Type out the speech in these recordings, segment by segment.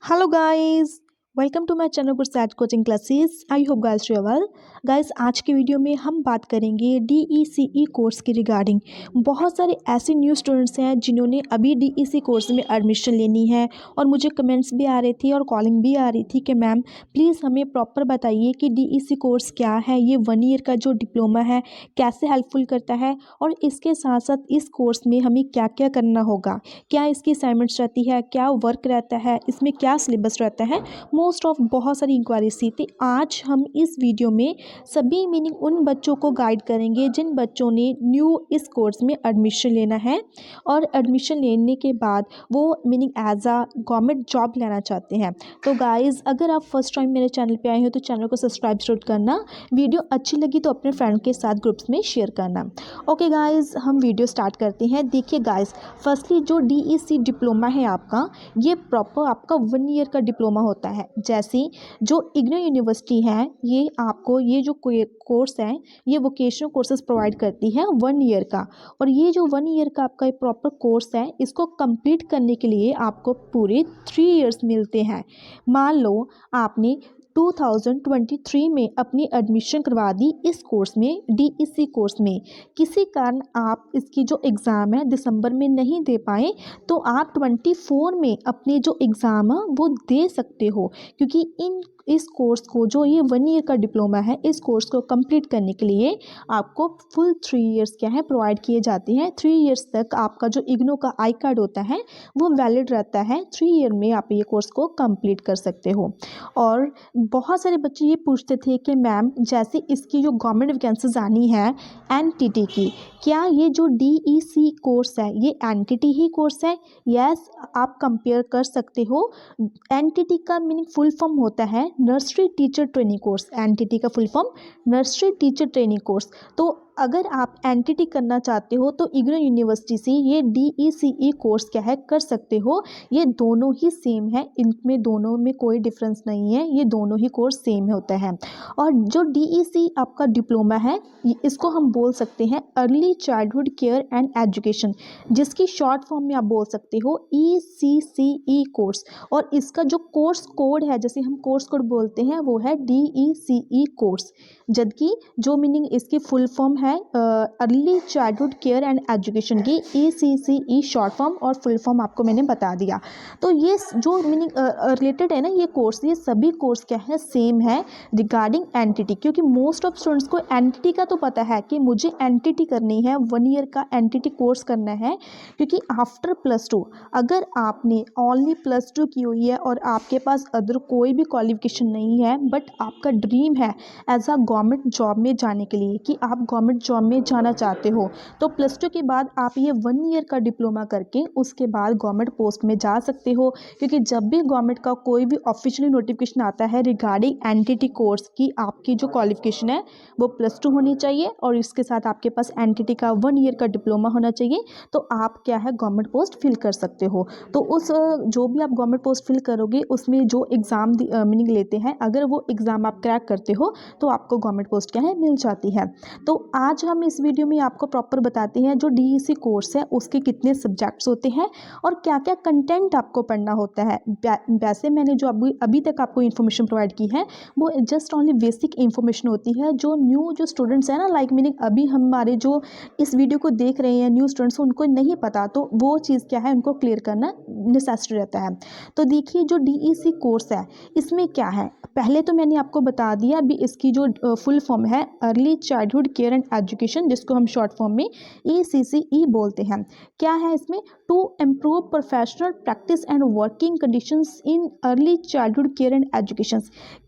Hello guys, welcome to my channel Gursat coaching classes. I hope guys you are well. Guys आज के video में हम बात करेंगे DECE कोर्स के रिगार्डिंग। बहुत सारे ऐसे न्यू स्टूडेंट्स हैं जिन्होंने अभी DECE कोर्स में एडमिशन लेनी है और मुझे कमेंट्स भी आ रहे थे और कॉलिंग भी आ रही थी कि मैम प्लीज़ हमें प्रॉपर बताइए कि DECE कोर्स क्या है, ये 1 ईयर का जो डिप्लोमा है कैसे हेल्पफुल करता है और इसके साथ साथ इस कोर्स में हमें क्या क्या करना होगा, क्या इसकी असाइनमेंट्स रहती है, क्या वर्क रहता है, इसमें क्या सिलेबस रहता है। मोस्ट ऑफ बहुत सारी इंक्वायरीज थी। तो आज हम इस वीडियो में सभी मीनिंग उन बच्चों को गाइड करेंगे जिन बच्चों ने न्यू इस कोर्स में एडमिशन लेना है और एडमिशन लेने के बाद वो meaning as a government job लेना चाहते हैं। तो गाइज़ अगर आप फर्स्ट टाइम मेरे चैनल पे आए हो तो चैनल को सब्सक्राइब जरूर करना। वीडियो अच्छी लगी तो अपने फ्रेंड के साथ ग्रुप्स में शेयर करना। ओके गाइज़ हम वीडियो स्टार्ट करते हैं। देखिए गाइज़ फर्स्टली जो DEC डिप्लोमा है आपका, ये प्रॉपर आपका 1 ईयर का डिप्लोमा होता है। जैसे जो इग्नू यूनिवर्सिटी है ये आपको ये जो कोर्स है ये वोकेशनल कोर्सेज प्रोवाइड करती है 1 ईयर का। और ये जो 1 ईयर का आपका प्रॉपर कोर्स है इसको कंप्लीट करने के लिए आपको पूरे 3 इयर्स मिलते हैं। मान लो आपने 2023 में अपनी एडमिशन करवा दी इस कोर्स में, DEC कोर्स में। किसी कारण आप इसकी जो एग्ज़ाम है दिसंबर में नहीं दे पाए तो आप 24 में अपने जो एग्ज़ाम है वो दे सकते हो, क्योंकि इस कोर्स को जो ये 1 ईयर का डिप्लोमा है इस कोर्स को कंप्लीट करने के लिए आपको फुल 3 इयर्स क्या है प्रोवाइड किए जाते हैं। 3 इयर्स तक आपका जो इग्नू का आई कार्ड होता है वो वैलिड रहता है। 3 ईयर में आप ये कोर्स को कंप्लीट कर सकते हो। और बहुत सारे बच्चे ये पूछते थे कि मैम जैसे इसकी जो गवर्नमेंट वैकेंसीज आनी है NTT की, क्या ये जो DEC कोर्स है ये NTT ही कोर्स है? यस, आप कंपेयर कर सकते हो। NTT का मीनिंग फुल फॉर्म होता है nursery teacher training course. NTT का full form nursery teacher training course. तो अगर आप NTT करना चाहते हो तो इग्नू यूनिवर्सिटी से ये DECE कोर्स क्या है कर सकते हो। ये दोनों ही सेम है, इनमें दोनों में कोई डिफरेंस नहीं है, ये दोनों ही कोर्स सेम होता है। और जो DEC आपका डिप्लोमा है इसको हम बोल सकते हैं early childhood care and education, जिसकी शॉर्ट फॉर्म में आप बोल सकते हो ECCE कोर्स। और इसका जो कोर्स कोड है, जैसे हम कोर्स कोड बोलते हैं, वो है DECE कोर्स। जबकि जो मीनिंग इसकी फुल फॉर्म है early childhood care and education की, ECCE शॉर्ट फॉर्म और फुल फॉर्म आपको मैंने बता दिया। तो ये जो मीनिंग रिलेटेड है ना ये कोर्स, ये सभी कोर्स क्या है सेम है रिगार्डिंग NTT। क्योंकि मोस्ट ऑफ स्टूडेंट्स को NTT का तो पता है कि मुझे NTT करनी है, 1 ईयर का NTT कोर्स करना है। क्योंकि आफ्टर +2 अगर आपने ओनली +2 की हुई है और आपके पास अदर कोई भी क्वालिफिकेशन नहीं है बट आपका ड्रीम है एज अ गवर्नमेंट जॉब में जाने के लिए कि आप गवर्नमेंट जॉब में जाना चाहते हो, तो +2 के बाद आप ये 1 ईयर का डिप्लोमा करके उसके बाद गवर्नमेंट पोस्ट में जा सकते हो। क्योंकि जब भी गवर्नमेंट का कोई भी ऑफिशियली नोटिफिकेशन आता है रिगार्डिंग NTT कोर्स की, आपकी जो क्वालिफिकेशन है वो +2 होनी चाहिए और इसके साथ आपके पास NTT का 1 ईयर का डिप्लोमा होना चाहिए, तो आप क्या है गवर्नमेंट पोस्ट फिल कर सकते हो। तो उस जो भी आप गवर्नमेंट पोस्ट फिल करोगे उसमें जो एग्ज़ाम मीनिंग लेते हैं, अगर वो एग्ज़ाम आप क्रैक करते हो तो आपको गवर्नमेंट पोस्ट क्या है मिल जाती है। तो आज हम इस वीडियो में आपको प्रॉपर बताते हैं जो DEC कोर्स है उसके कितने सब्जेक्ट्स होते हैं और क्या क्या कंटेंट आपको पढ़ना होता है। वैसे मैंने जो अभी तक आपको इन्फॉर्मेशन प्रोवाइड की है वो जस्ट ओनली बेसिक इन्फॉर्मेशन होती है। जो न्यू जो स्टूडेंट्स हैं ना, लाइक मीनिंग अभी हमारे जो इस वीडियो को देख रहे हैं न्यू स्टूडेंट्स, उनको नहीं पता, तो वो चीज़ क्या है उनको क्लियर करना नेसेसरी रहता है। तो देखिए जो DEC कोर्स है इसमें क्या है, पहले तो मैंने आपको बता दिया अभी इसकी जो फुल फॉर्म है early childhood care and education, जिसको हम शॉर्ट फॉर्म में ECCE बोलते हैं। क्या है इसमें, to improve professional practice and working conditions in early childhood care and education.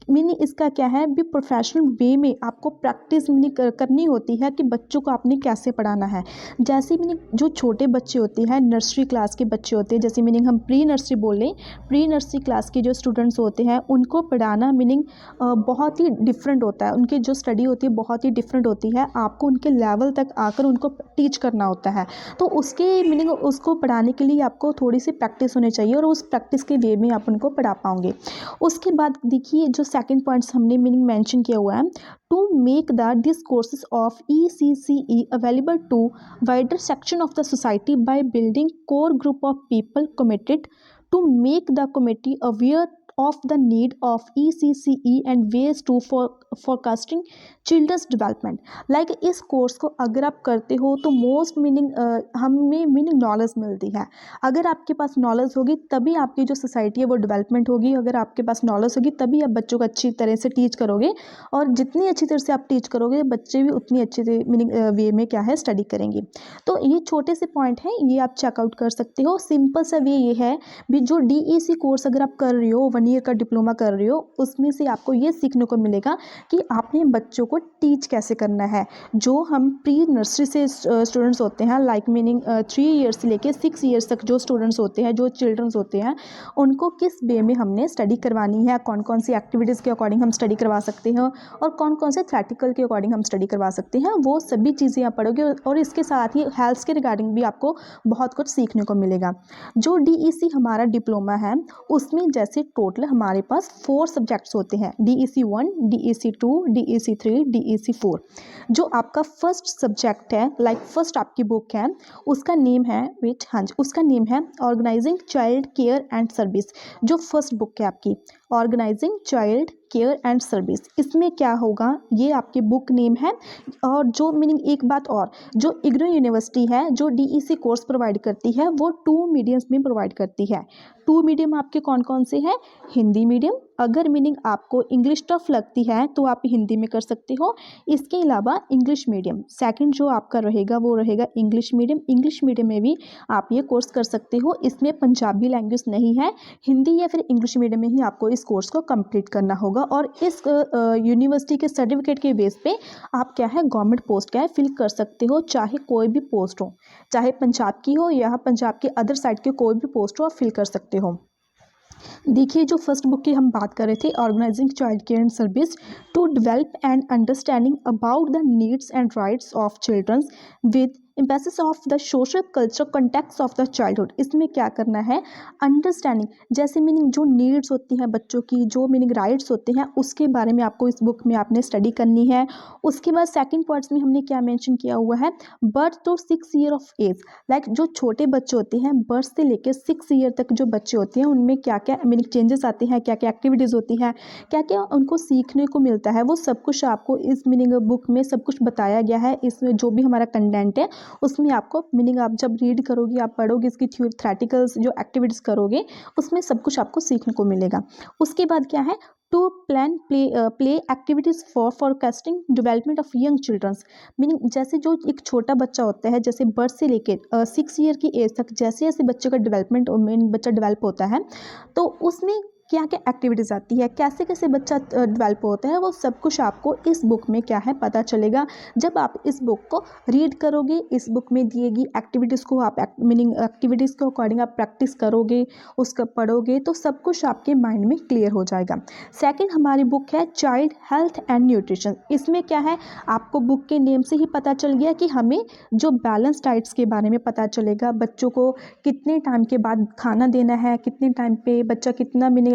Meaning इसका क्या है, भी प्रोफेशनल वे में आपको प्रैक्टिस मीनिंग करनी होती है कि बच्चों को आपने कैसे पढ़ाना है। जैसे मीनिंग जो छोटे बच्चे होते हैं, नर्सरी क्लास के बच्चे होते हैं, जैसे मीनिंग हम प्री नर्सरी बोल लें, प्री नर्सरी क्लास के जो स्टूडेंट्स होते हैं उनको पढ़ाना मीनिंग बहुत ही डिफरेंट होता है। उनकी जो स्टडी होती है बहुत ही डिफरेंट होती है, आपको उनके लेवल तक आकर उनको टीच करना होता है। तो उसके मीनिंग उसको पढ़ाने के लिए आपको थोड़ी सी प्रैक्टिस होनी चाहिए और उस प्रैक्टिस के वे में आप उनको पढ़ा पाओगे। उसके बाद देखिए जो सेकंड पॉइंट्स हमने मीनिंग मेंशन किया हुआ है, to make the this courses of ECCE available to wider section of the society by building core group of people committed to make the committee aware of the need of ECCE and ways to forecasting children's development। Like इस course को अगर आप करते हो तो most meaning हमें meaning knowledge मिलती है। अगर आपके पास नॉलेज होगी तभी आपकी जो सोसाइटी है वो डेवलपमेंट होगी। अगर आपके पास नॉलेज होगी तभी आप बच्चों को अच्छी तरह से टीच करोगे, और जितनी अच्छी तरह से आप टीच करोगे बच्चे भी उतनी अच्छी मीनिंग वे में क्या है स्टडी करेंगे। तो ये छोटे से पॉइंट हैं, ये आप चेकआउट कर सकते हो। सिंपल सा वे ये है भी, जो DEC कोर्स अगर आप कर रहे हो, 1 ईयर का डिप्लोमा कर रहे हो, उसमें से आपको ये सीखने को मिलेगा कि आपने बच्चों को टीच कैसे करना है। जो हम प्री नर्सरी से स्टूडेंट्स होते हैं, लाइक मीनिंग 3 ईयर्स से लेके 6 ईयर्स तक जो स्टूडेंट्स होते हैं, जो चिल्ड्रंस होते हैं, उनको किस वे में हमने स्टडी करवानी है, कौन कौन सी एक्टिविटीज़ के अकॉर्डिंग हम स्टडी करवा सकते हैं और कौन कौन से थ्रेटिकल के अकॉर्डिंग हम स्टडी करवा सकते हैं, वो सभी चीज़ें आप पढ़ोगे। और इसके साथ ही हेल्थ के रिगार्डिंग भी आपको बहुत कुछ सीखने को मिलेगा। जो DEC हमारा डिप्लोमा है उसमें जैसे टोटल हमारे पास 4 सब्जेक्ट्स होते हैं, DEC 1, DEC 2, DEC 3, DEC 4। जो आपका फर्स्ट सब्जेक्ट है, लाइक फर्स्ट आपकी बुक है, उसका नेम है उसका नेम है organising child care and service. जो फर्स्ट बुक है आपकी organising child care and service, इसमें क्या होगा, ये आपकी बुक नेम है। और जो मीनिंग एक बात और, जो इग्नू यूनिवर्सिटी है जो DEC कोर्स प्रोवाइड करती है वो 2 मीडियम्स में प्रोवाइड करती है। 2 मीडियम आपके कौन कौन से हैं? हिंदी मीडियम, अगर मीनिंग आपको इंग्लिश टफ लगती है तो आप हिंदी में कर सकते हो। इसके अलावा इंग्लिश मीडियम सेकंड जो आपका रहेगा वो रहेगा इंग्लिश मीडियम। इंग्लिश मीडियम में भी आप ये कोर्स कर सकते हो, इसमें पंजाबी लैंग्वेज नहीं है, हिंदी या फिर इंग्लिश मीडियम में ही आपको इस कोर्स को कंप्लीट करना होगा। और इस यूनिवर्सिटी के सर्टिफिकेट के बेस पे आप क्या है गवर्नमेंट पोस्ट क्या है फिल कर सकते हो, चाहे कोई भी पोस्ट हो, चाहे पंजाब की हो या पंजाब के अदर साइड के कोई भी पोस्ट हो आप फिल कर सकते हो। देखिए, जो फर्स्ट बुक की हम बात कर रहे थे organising child care and service to develop and understanding about the needs and rights of childrens with emphasis of the social culture context of the childhood. इसमें क्या करना है, अंडरस्टैंडिंग जैसे मीनिंग जो नीड्स होती हैं बच्चों की, जो मीनिंग राइट्स होते हैं, उसके बारे में आपको इस बुक में आपने स्टडी करनी है। उसके बाद सेकंड पार्ट्स में हमने क्या मेंशन किया हुआ है, birth to 6 year of age, like जो छोटे बच्चे होते हैं बर्थ से लेकर 6 ईयर तक जो बच्चे होते हैं उनमें क्या क्या मीनिंग चेंजेस आते हैं, क्या क्या एक्टिविटीज़ होती हैं, क्या क्या उनको सीखने को मिलता है, वो सब कुछ आपको इस मीनिंग बुक में सब कुछ बताया गया है। इसमें जो भी हमारा कंटेंट है उसमें आपको मीनिंग आप जब रीड करोगे, आप पढ़ोगे, इसकी थ्योरेटिकल्स जो एक्टिविटीज़ करोगे उसमें सब कुछ आपको सीखने को मिलेगा। उसके बाद क्या है, to plan play activities for forecasting development of young childrens. Meaning जैसे जो एक छोटा बच्चा होता है, जैसे बर्थ से लेकर 6 ईयर की एज तक जैसे जैसे बच्चे का डेवलपमेंट बच्चा डेवलप होता है तो उसमें क्या क्या एक्टिविटीज़ आती है, कैसे कैसे बच्चा डेवलप होता है, वो सब कुछ आपको इस बुक में क्या है पता चलेगा। जब आप इस बुक को रीड करोगे, इस बुक में दिए गई एक्टिविटीज़ को आप मीनिंग एक्टिविटीज़ के अकॉर्डिंग आप प्रैक्टिस करोगे, उसका पढ़ोगे तो सब कुछ आपके माइंड में क्लियर हो जाएगा। सेकंड हमारी बुक है चाइल्ड हेल्थ एंड न्यूट्रिशन। इसमें क्या है, आपको बुक के नेम से ही पता चल गया कि हमें जो बैलेंस डाइट्स के बारे में पता चलेगा, बच्चों को कितने टाइम के बाद खाना देना है, कितने टाइम पे बच्चा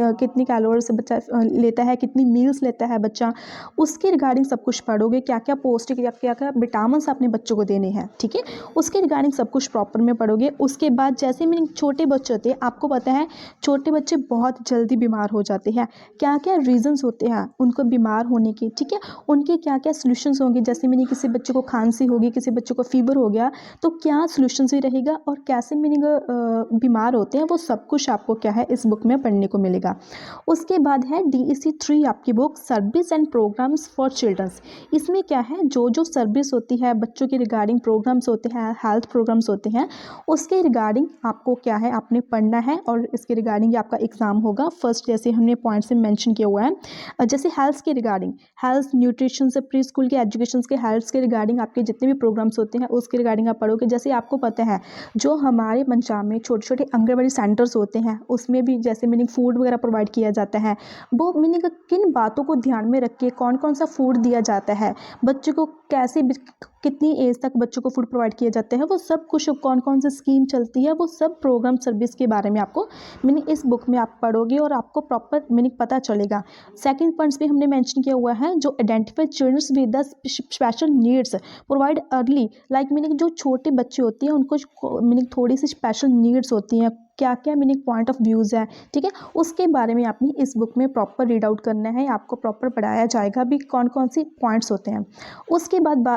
कितनी कैलोरी से बच्चा लेता है, कितनी मील्स लेता है बच्चा, उसके रिगार्डिंग सब कुछ पढ़ोगे। क्या क्या पौष्टिक या क्या क्या विटामिन अपने बच्चों को देने हैं, ठीक है, उसके रिगार्डिंग सब कुछ प्रॉपर में पढ़ोगे। उसके बाद जैसे मीनिंग छोटे बच्चे होते हैं, आपको पता है छोटे बच्चे बहुत जल्दी बीमार हो जाते हैं, क्या क्या रीजंस होते हैं उनको बीमार होने के, ठीक है, उनके क्या क्या सोल्यूशंस होंगे। जैसे मीनिंग किसी बच्चे को खांसी होगी, किसी बच्चे को फीवर हो गया तो क्या सोल्यूशंस भी रहेगा और कैसे मीनिंग बीमार होते हैं, वो सब कुछ आपको क्या है इस बुक में पढ़ने को मिलेगा। उसके बाद है DEC 3 आपकी book service and programmes for childrens. इसमें क्या है, जो जो सर्विस होती है बच्चों के रिगार्डिंग, प्रोग्राम्स होते हैं, हेल्थ प्रोग्राम्स होते हैं, उसके रिगार्डिंग आपको क्या है आपने पढ़ना है और इसके रिगार्डिंग आपका एग्जाम होगा। फर्स्ट जैसे हमने पॉइंट्स में मेंशन किया हुआ है, जैसे हेल्थ के रिगार्डिंग, हेल्थ न्यूट्रिशन से प्री स्कूल के एजुकेशन के हेल्थ के रिगार्डिंग आपके जितने भी प्रोग्राम्स होते हैं उसके रिगार्डिंग आप पढ़ोगे। जैसे आपको पता है जो हमारे पंजाब में छोटे छोटे आंगनबाड़ी सेंटर्स होते हैं उसमें भी जैसे मीनिंग फूड वगैरह प्रोवाइड किया जाता है, वो मीनिंग किन बातों को ध्यान में रख के कौन कौन सा फूड दिया जाता है, बच्चों को कैसे कितनी एज तक बच्चों को फूड प्रोवाइड किया जाता है, वो सब कुछ कौन कौन सी स्कीम चलती है, वो सब प्रोग्राम सर्विस के बारे में आपको मीनिंग इस बुक में आप पढ़ोगे और आपको प्रॉपर मीनिंग पता चलेगा। सेकंड पॉइंट्स भी हमने मेंशन किया हुआ है, जो identify childrens with the special needs provide early, like meaning जो छोटे बच्चे होते हैं उनको मीनिंग थोड़ी सी स्पेशल नीड्स होती हैं, क्या क्या मीनिंग पॉइंट ऑफ व्यूज़ है, ठीक है, उसके बारे में आपने इस बुक में प्रॉपर रीड आउट करना है। आपको प्रॉपर पढ़ाया जाएगा भी कौन कौन सी पॉइंट्स होते हैं। उसके बाद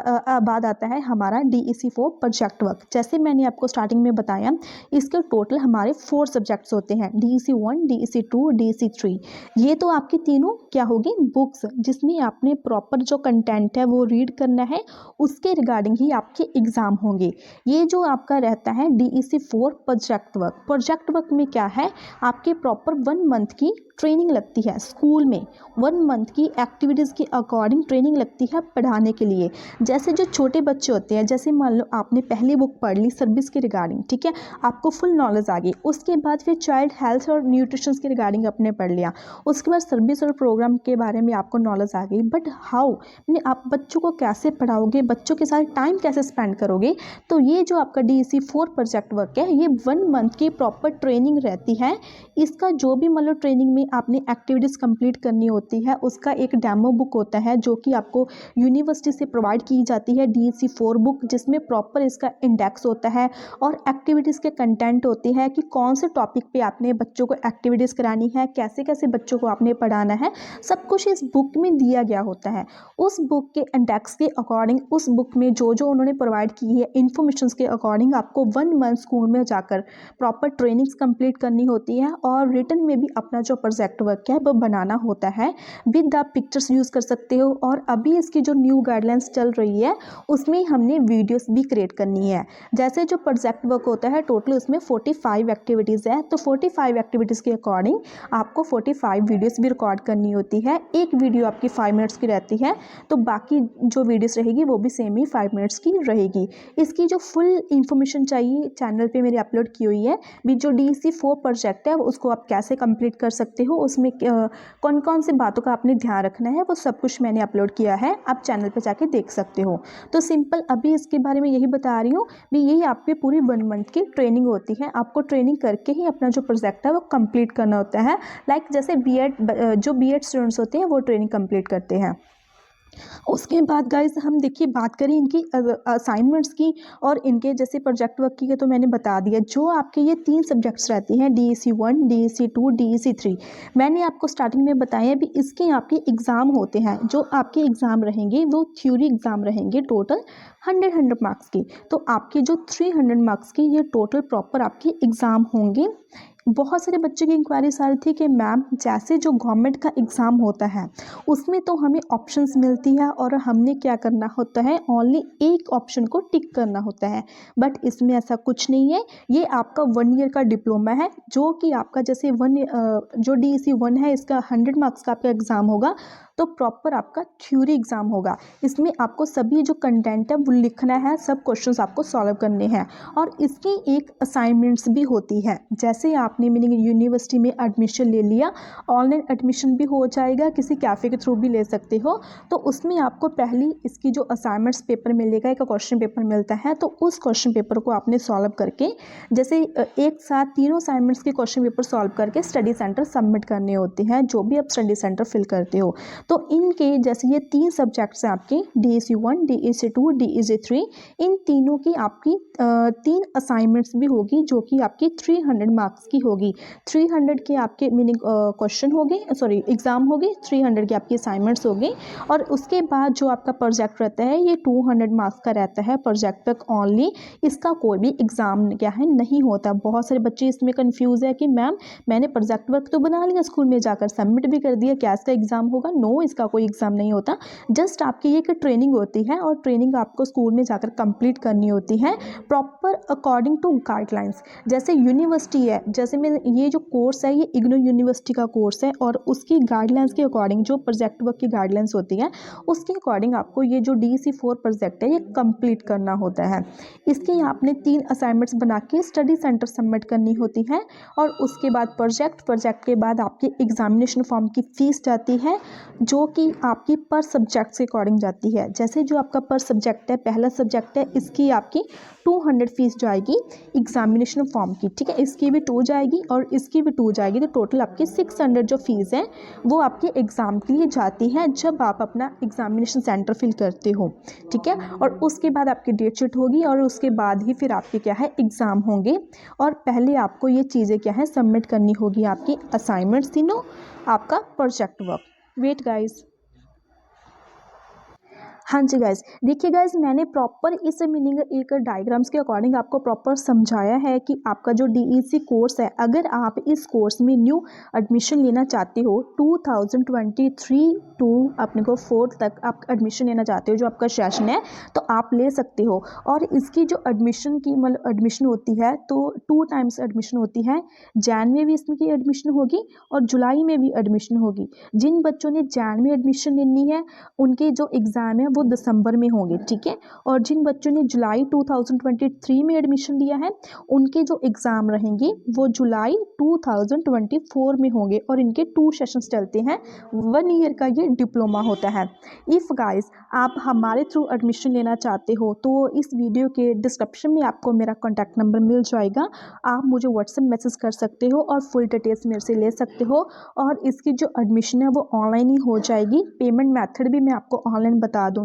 आता है हमारा DEC 4 प्रोजेक्ट वर्क। जैसे मैंने आपको स्टार्टिंग में बताया, इसके टोटल हमारे 4 सब्जेक्ट्स होते हैं, DEC 1, DEC 2, DEC 3। ये तो आपकी तीनों क्या होगी, बुक्स, जिसमें आपने प्रॉपर जो कंटेंट है वो रीड करना है, उसके रिगार्डिंग ही आपके एग्ज़ाम होंगे। ये जो आपका रहता है DEC 4 project work. Project work में क्या है, आपके प्रॉपर 1 मंथ की ट्रेनिंग लगती है स्कूल में, 1 मंथ की एक्टिविटीज़ के अकॉर्डिंग ट्रेनिंग लगती है पढ़ाने के लिए। जैसे जो छोटे बच्चे होते हैं, जैसे मान लो आपने पहली बुक पढ़ ली सर्विस के रिगार्डिंग, ठीक है, आपको फुल नॉलेज आ गई। उसके बाद फिर चाइल्ड हेल्थ और न्यूट्रिशन के रिगार्डिंग आपने पढ़ लिया। उसके बाद सर्विस और प्रोग्राम के बारे में आपको नॉलेज आ गई। बट हाउ, आप बच्चों को कैसे पढ़ाओगे, बच्चों के साथ टाइम कैसे स्पेंड करोगे, तो ये जो आपका DEC 4 प्रोजेक्ट वर्क है, ये 1 मंथ की प्रॉपर ट्रेनिंग रहती है। इसका जो भी मतलब ट्रेनिंग में आपने एक्टिविटीज़ कंप्लीट करनी होती है, उसका एक डेमो बुक होता है जो कि आपको यूनिवर्सिटी से प्रोवाइड की जाती है, DEC 4 बुक, जिसमें प्रॉपर इसका इंडेक्स होता है और एक्टिविटीज़ के कंटेंट होते हैं कि कौन से टॉपिक पे आपने बच्चों को एक्टिविटीज़ करानी है, कैसे कैसे बच्चों को आपने पढ़ाना है, सब कुछ इस बुक में दिया गया होता है। उस बुक के इंडेक्स के अकॉर्डिंग, उस बुक में जो जो उन्होंने प्रोवाइड की है इन्फॉर्मेशन के अकॉर्डिंग आपको 1 मंथ स्कूल में जाकर प्रॉपर ट्रेनिंग्स कंप्लीट करनी होती है और रिटर्न में भी अपना जो प्रोजेक्ट वर्क है वो बनाना होता है। विद द पिक्चर्स यूज़ कर सकते हो। और अभी इसकी जो न्यू गाइडलाइंस चल रही है उसमें हमने वीडियोस भी क्रिएट करनी है। जैसे जो प्रोजेक्ट वर्क होता है टोटल उसमें 45 एक्टिविटीज़ है, तो 45 एक्टिविटीज़ के अकॉर्डिंग आपको 45 वीडियोस भी रिकॉर्ड करनी होती है। एक वीडियो आपकी 5 मिनट्स की रहती है, तो बाकी जो वीडियोस रहेगी वो भी सेम ही 5 मिनट्स की रहेगी। इसकी जो फुल इंफॉर्मेशन चाहिए चैनल पे मेरी अपलोड की हुई है। भी जो DEC 4 प्रोजेक्ट है उसको आप कैसे कंप्लीट कर सकते हो, उसमें कौन कौन सी बातों का आपने ध्यान रखना है, वो सब कुछ मैंने अपलोड किया है, आप चैनल पे जाके देख सकते हो। तो सिंपल अभी इसके बारे में यही बता रही हूँ भी यही आपकी पूरी 1 मंथ की ट्रेनिंग होती है। आपको ट्रेनिंग करके ही अपना जो प्रोजेक्ट है वो कंप्लीट करना होता है। लाइक जैसे जो B.Ed स्टूडेंट्स होते हैं वो ट्रेनिंग कंप्लीट करते हैं। उसके बाद गाइज हम देखिए बात करें इनकी असाइनमेंट्स की और इनके जैसे प्रोजेक्ट वर्क की, तो मैंने बता दिया। जो आपके ये 3 सब्जेक्ट्स रहती हैं, DEC 1, DEC 2, DEC 3, मैंने आपको स्टार्टिंग में बताया भी इसके आपके एग्ज़ाम होते हैं। जो आपके एग्ज़ाम रहेंगे वो थ्योरी एग्ज़ाम रहेंगे टोटल 100 मार्क्स की। तो आपके जो 300 मार्क्स की ये टोटल प्रॉपर आपके एग्ज़ाम होंगे। बहुत सारे बच्चे की इंक्वायरीज आ रही थी कि मैम जैसे जो गवर्नमेंट का एग्ज़ाम होता है उसमें तो हमें ऑप्शंस मिलती है और हमने क्या करना होता है, ओनली एक ऑप्शन को टिक करना होता है। बट इसमें ऐसा कुछ नहीं है। ये आपका 1 ईयर का डिप्लोमा है, जो कि आपका जैसे जो DEC 1 है इसका 100 मार्क्स का आपका एग्ज़ाम होगा, तो प्रॉपर आपका थ्योरी एग्ज़ाम होगा। इसमें आपको सभी जो कंटेंट है वो लिखना है, सब क्वेश्चंस आपको सॉल्व करने हैं। और इसकी एक असाइनमेंट्स भी होती है। जैसे आपने मीनिंग यूनिवर्सिटी में एडमिशन ले लिया, ऑनलाइन एडमिशन भी हो जाएगा, किसी कैफ़े के थ्रू भी ले सकते हो, तो उसमें आपको पहली इसकी जो असाइनमेंट्स पेपर मिलेगा, एक क्वेश्चन पेपर मिलता है, तो उस क्वेश्चन पेपर को आपने सॉल्व करके जैसे एक साथ तीनों असाइनमेंट्स के क्वेश्चन पेपर सॉल्व करके स्टडी सेंटर सबमिट करने होते हैं, जो भी आप स्टडी सेंटर फिल करते हो। तो इनके जैसे ये 3 सब्जेक्ट्स हैं आपके, DEC 1, DEC 2, DEC 3, इन तीनों की आपकी 3 असाइनमेंट्स भी होगी, जो कि आपकी 300 मार्क्स की होगी। 300 के आपके मीनिंग क्वेश्चन हो गए, सॉरी एग्ज़ाम हो गए, 300 की आपकी असाइनमेंट्स हो गई। और उसके बाद जो आपका प्रोजेक्ट रहता है ये 200 मार्क्स का रहता है, प्रोजेक्ट वर्क ओनली। इसका कोई भी एग्ज़ाम क्या है नहीं होता। बहुत सारे बच्चे इसमें कन्फ्यूज़ है कि मैम मैंने प्रोजेक्ट वर्क तो बना लिया, स्कूल में जाकर सबमिट भी कर दिया, क्या इसका एग्ज़ाम होगा? नो, इसका कोई एग्ज़ाम नहीं होता। जस्ट आपकी ये कि ट्रेनिंग होती है और ट्रेनिंग आपको स्कूल में जाकर कंप्लीट करनी होती है प्रॉपर अकॉर्डिंग टू गाइडलाइंस। जैसे यूनिवर्सिटी है, जैसे मैं ये जो कोर्स है ये इग्नू यूनिवर्सिटी का कोर्स है और उसकी गाइडलाइंस के अकॉर्डिंग जो प्रोजेक्ट वर्क की गाइडलाइंस होती है उसके अकॉर्डिंग आपको ये जो DEC 4 प्रोजेक्ट है ये कंप्लीट करना होता है। इसकी आपने 3 असाइनमेंट्स बना के स्टडी सेंटर सबमिट करनी होती है और उसके बाद प्रोजेक्ट के बाद आपकी एग्जामिनेशन फॉर्म की फ़ीस जाती है। जो कि आपकी पर सब्जेक्ट से अकॉर्डिंग जाती है। जैसे जो आपका पर सब्जेक्ट है, पहला सब्जेक्ट है, इसकी आपकी 200 फीस जाएगी एग्जामिनेशन फॉर्म की, ठीक है। इसकी भी 2 जाएगी और इसकी भी 2 जाएगी, तो टोटल आपकी 600 जो फीस है वो आपके एग्ज़ाम के लिए जाती है जब आप अपना एग्जामिनेशन सेंटर फिल करते हो, ठीक है। और उसके बाद आपकी डेट शीट होगी और उसके बाद ही फिर आपके क्या है एग्ज़ाम होंगे। और पहले आपको ये चीज़ें क्या है सबमिट करनी होगी, आपकी असाइनमेंट्स तीनों, आपका प्रोजेक्ट वर्क। वेट गाइस, हाँ जी गाइज, देखिए गाइज मैंने प्रॉपर इस मीनिंग एक डायग्राम्स के अकॉर्डिंग आपको प्रॉपर समझाया है कि आपका जो डीईसी कोर्स है, अगर आप इस कोर्स में न्यू एडमिशन लेना चाहते हो 2023 टू अपने को 4 तक आप एडमिशन लेना चाहते हो, जो आपका सेशन है, तो आप ले सकते हो। और इसकी जो एडमिशन की मतलब एडमिशन होती है तो 2 टाइम्स एडमिशन होती है। जैन में भी इसमें की एडमिशन होगी और जुलाई में भी एडमिशन होगी। जिन बच्चों ने जैन में एडमिशन लेनी है उनके जो एग्ज़ाम है वो दिसंबर में होंगे, ठीक है। और जिन बच्चों ने जुलाई 2023 में एडमिशन लिया है उनके जो एग्ज़ाम रहेंगे वो जुलाई 2024 में होंगे। और इनके 2 सेशंस चलते हैं, 1 ईयर का ये डिप्लोमा होता है। इफ़ गाइस आप हमारे थ्रू एडमिशन लेना चाहते हो तो इस वीडियो के डिस्क्रिप्शन में आपको मेरा कॉन्टैक्ट नंबर मिल जाएगा, आप मुझे व्हाट्सएप मैसेज कर सकते हो और फुल डिटेल्स मेरे से ले सकते हो। और इसकी जो एडमिशन है वो ऑनलाइन ही हो जाएगी, पेमेंट मेथड भी मैं आपको ऑनलाइन बता दूंगी।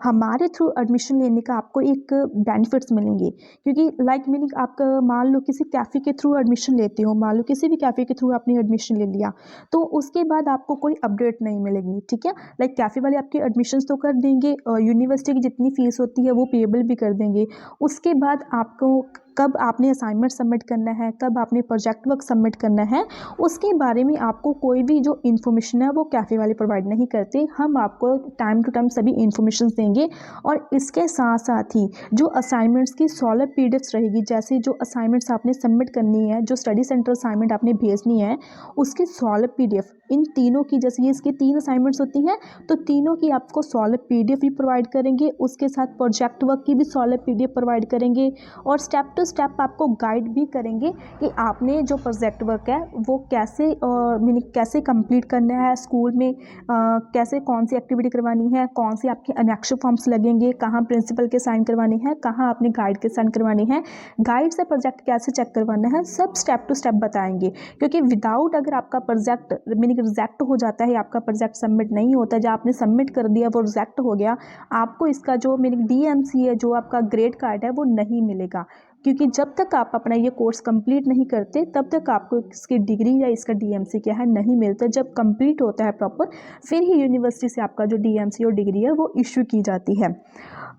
हमारे थ्रू एडमिशन लेने का आपको एक बेनिफिट्स मिलेंगे, क्योंकि लाइक मीनिंग आप मान लो किसी कैफ़े के थ्रू एडमिशन लेते हो, मान लो किसी भी कैफ़े के थ्रू आपने एडमिशन ले लिया तो उसके बाद आपको कोई अपडेट नहीं मिलेगी, ठीक है। लाइक कैफ़े वाले आपके एडमिशन्स तो कर देंगे, यूनिवर्सिटी की जितनी फ़ीस होती है वो पेएबल भी कर देंगे। उसके बाद आपको कब आपने असाइनमेंट सबमिट करना है, कब आपने प्रोजेक्ट वर्क सबमिट करना है, उसके बारे में आपको कोई भी जो इन्फॉर्मेशन है वो कैफ़े वाले प्रोवाइड नहीं करते। हम आपको टाइम टू टाइम सभी इन्फॉर्मेशन देंगे। और इसके साथ साथ ही जो असाइनमेंट्स की 16 पीडीएफ्स रहेगी, जैसे जो असाइनमेंट्स आपने सबमिट करनी है, जो स्टडी सेंटर असाइनमेंट आपने भेजनी है उसकी 16 पीडीएफ, इन तीनों की, जैसे ये इसकी 3 असाइनमेंट्स होती हैं तो तीनों की आपको 16 पीडीएफ भी प्रोवाइड करेंगे। उसके साथ प्रोजेक्ट वर्क की भी 16 पीडीएफ प्रोवाइड करेंगे और स्टेप टू स्टेप आपको गाइड भी करेंगे कि आपने जो प्रोजेक्ट वर्क है वो कैसे मीनिंग कैसे कंप्लीट करना है, स्कूल में कैसे कौन सी एक्टिविटी करवानी है, कौन सी आपके अनेक्स फॉर्म्स लगेंगे, कहाँ प्रिंसिपल के साइन करवाने हैं, कहाँ आपने गाइड के साइन करवाने हैं, गाइड से प्रोजेक्ट कैसे चेक करवाना है, सब स्टेप टू स्टेप बताएंगे। क्योंकि विदाउट अगर आपका प्रोजेक्ट मीनिंग रिजेक्ट हो जाता है, आपका प्रोजेक्ट सबमिट नहीं होता, जब आपने सबमिट कर दिया वो रिजेक्ट हो गया, आपको इसका जो मीनिंग डीएमसी है, जो आपका ग्रेड कार्ड है, वो नहीं मिलेगा। क्योंकि जब तक आप अपना ये कोर्स कंप्लीट नहीं करते तब तक आपको इसकी डिग्री या इसका डीएमसी क्या है नहीं मिलता। जब कंप्लीट होता है प्रॉपर फिर ही यूनिवर्सिटी से आपका जो डीएमसी और डिग्री है वो इशू की जाती है।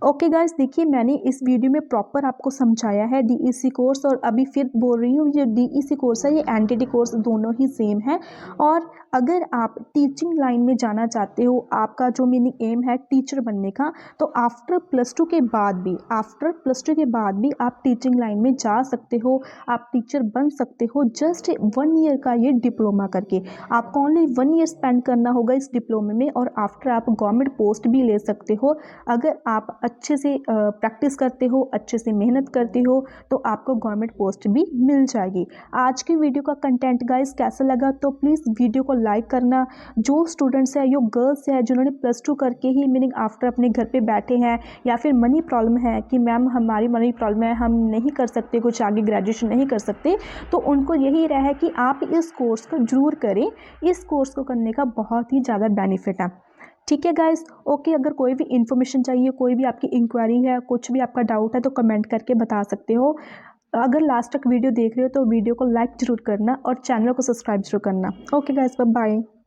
ओके गाइस, देखिए मैंने इस वीडियो में प्रॉपर आपको समझाया है डीईसी कोर्स। और अभी फिर बोल रही हूँ, ये डीईसी कोर्स है, ये एनटीटी कोर्स दोनों ही सेम है। और अगर आप टीचिंग लाइन में जाना चाहते हो, आपका जो मीनिंग एम है टीचर बनने का, तो आफ्टर +2 के बाद भी आप टीचिंग लाइन में जा सकते हो, आप टीचर बन सकते हो। जस्ट 1 ईयर का ये डिप्लोमा करके आपको ओनली 1 ईयर स्पेंड करना होगा इस डिप्लोमे में, और आफ्टर आप गवर्नमेंट पोस्ट भी ले सकते हो। अगर आप अच्छे से प्रैक्टिस करते हो, अच्छे से मेहनत करते हो, तो आपको गवर्नमेंट पोस्ट भी मिल जाएगी। आज की वीडियो का कंटेंट गाइस कैसा लगा तो प्लीज़ वीडियो को लाइक करना। जो स्टूडेंट्स है, जो गर्ल्स है, जिन्होंने +2 करके ही मीनिंग आफ्टर अपने घर पे बैठे हैं, या फिर मनी प्रॉब्लम है कि मैम हमारी मनी प्रॉब्लम है, हम नहीं कर सकते, कुछ आगे ग्रेजुएशन नहीं कर सकते, तो उनको यही रहा है कि आप इस कोर्स को ज़रूर करें। इस कोर्स को करने का बहुत ही ज़्यादा बेनिफिट है, ठीक है गाइस। ओके, अगर कोई भी इन्फॉर्मेशन चाहिए, कोई भी आपकी इंक्वायरी है, कुछ भी आपका डाउट है तो कमेंट करके बता सकते हो। अगर लास्ट तक वीडियो देख रहे हो तो वीडियो को लाइक ज़रूर करना और चैनल को सब्सक्राइब जरूर करना। Okay guys, bye bye.